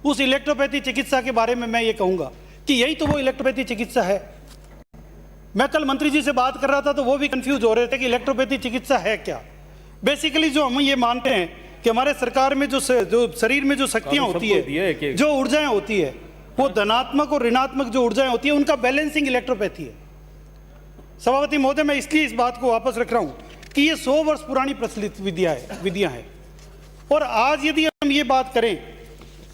उस इलेक्ट्रोपैथी चिकित्सा के बारे में मैं ये कहूँगा कि यही तो वो इलेक्ट्रोपैथी चिकित्सा है। मैं कल मंत्री जी से बात कर रहा था तो वो भी कंफ्यूज हो रहे थे कि इलेक्ट्रोपैथी चिकित्सा है क्या। बेसिकली जो हम ये मानते हैं कि हमारे सरकार में जो शरीर में जो शक्तियाँ होती है, जो ऊर्जाएं होती है, वो धनात्मक और ऋणात्मक जो ऊर्जाएं होती है, उनका बैलेंसिंग इलेक्ट्रोपैथी है। सभापति महोदय, मैं इसलिए इस बात को वापस रख रहा हूँ कि ये 100 वर्ष पुरानी प्रचलित विधियाँ हैं। और आज यदि हम ये बात करें,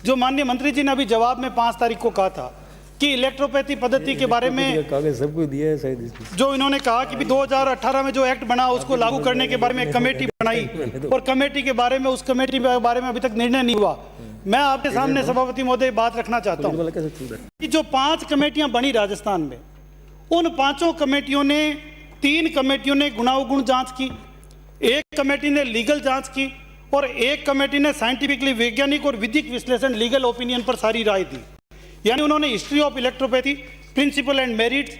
जो माननीय मंत्री जी ने अभी जवाब में 5 तारीख को कहा था कि इलेक्ट्रोपैथी पद्धति के बारे में सबको दिया है शायद, जो इन्होंने कहा कि 2018 में जो एक्ट बना उसको लागू करने के बारे में एक कमेटी बनाई और कमेटी के बारे में, उस कमेटी के बारे में अभी तक निर्णय नहीं हुआ। मैं आपके सामने सभापति महोदय बात रखना चाहता हूँ कि जो 5 कमेटियां बनी राजस्थान में, उन 5 कमेटियों ने 3 कमेटियों ने गुणावगुण जांच की, एक कमेटी ने लीगल जांच की और एक कमेटी ने साइंटिफिकली वैज्ञानिक और विधिक विश्लेषण लीगल ओपिनियन पर सारी राय दी। यानी उन्होंने history of electropathy, principle and merits,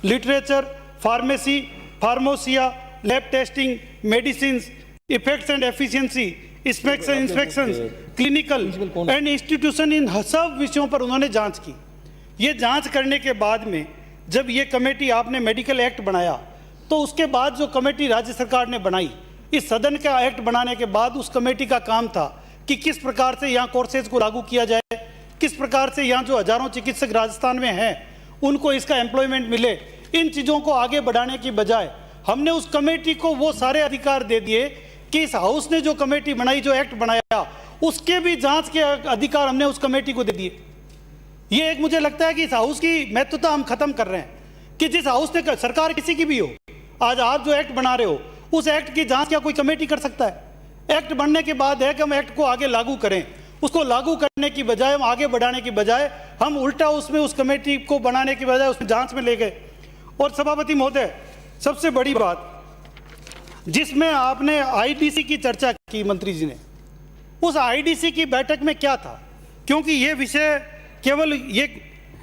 literature, pharmacy, फार्मोसिया, lab testing, medicine, effects and efficiency, inspection, clinical and institution, इन सब विषयों पर उन्होंने जांच की। ये जांच करने के बाद में जब ये कमेटी, आपने मेडिकल एक्ट बनाया, तो उसके बाद जो कमेटी राज्य सरकार ने बनाई, इस सदन का एक्ट बनाने के बाद उस कमेटी का काम था कि किस प्रकार से यहाँ कोर्सेज को लागू किया जाए, किस प्रकार से यहाँ जो हजारों चिकित्सक राजस्थान में हैं उनको इसका एम्प्लॉयमेंट मिले। इन चीज़ों को आगे बढ़ाने की बजाय हमने उस कमेटी को वो सारे अधिकार दे दिए कि इस हाउस ने जो कमेटी बनाई, जो एक्ट बनाया, उसके भी जांच के अधिकार हमने उस कमेटी को दे दिए। ये एक मुझे लगता है कि इस हाउस की महत्वता हम खत्म कर रहे हैं कि जिस हाउस ने, सरकार किसी की भी हो, आज आप जो एक्ट बना रहे हो उस एक्ट की जांच क्या कोई कमेटी कर सकता है? एक्ट बनने के बाद है कि हम एक्ट को आगे लागू करें, उसको लागू करने की बजाय, हम आगे बढ़ाने की बजाय हम उल्टा उसमें उस कमेटी को बनाने की बजाय उसमें जांच में ले गए। और सभापति महोदय, सबसे बड़ी बात जिसमें आपने आईडीसी की चर्चा की मंत्री जी ने, उस आईडीसी की बैठक में क्या था? क्योंकि ये विषय केवल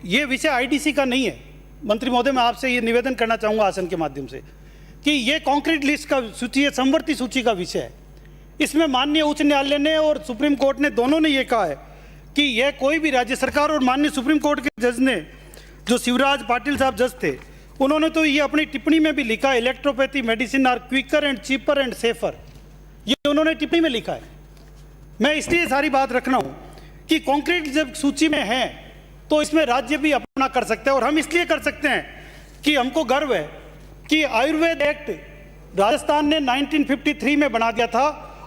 ये विषय आईडीसी का नहीं है। मंत्री महोदय, मैं आपसे ये निवेदन करना चाहूँगा आसन के माध्यम से कि ये कॉन्क्रीट लिस्ट का सूची है, समवर्ती सूची का विषय है। इसमें माननीय उच्च न्यायालय ने और सुप्रीम कोर्ट ने, दोनों ने ये कहा है कि यह कोई भी राज्य सरकार, और माननीय सुप्रीम कोर्ट के जज ने, जो शिवराज पाटिल साहब जज थे, उन्होंने तो ये अपनी टिप्पणी में भी लिखा, electropathy medicine are quicker and cheaper and safer, ये उन्होंने टिप्पणी में लिखा है। मैं इसलिए सारी बात रख रहा हूँ कि कॉन्क्रीट जब सूची में है तो इसमें राज्य भी अपना कर सकते हैं। और हम इसलिए कर सकते हैं कि हमको गर्व है कि आयुर्वेद एक्ट राजस्थान ने 1953 में बना दिया था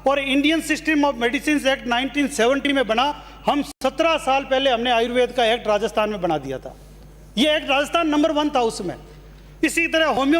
और Indian system of medicine act 1970 में बना। हम 17 साल पहले हमने आयुर्वेद का एक्ट राजस्थान में बना दिया था। ये एक्ट राजस्थान नंबर 1 था उसमें। इसी तरह होम्योपैथी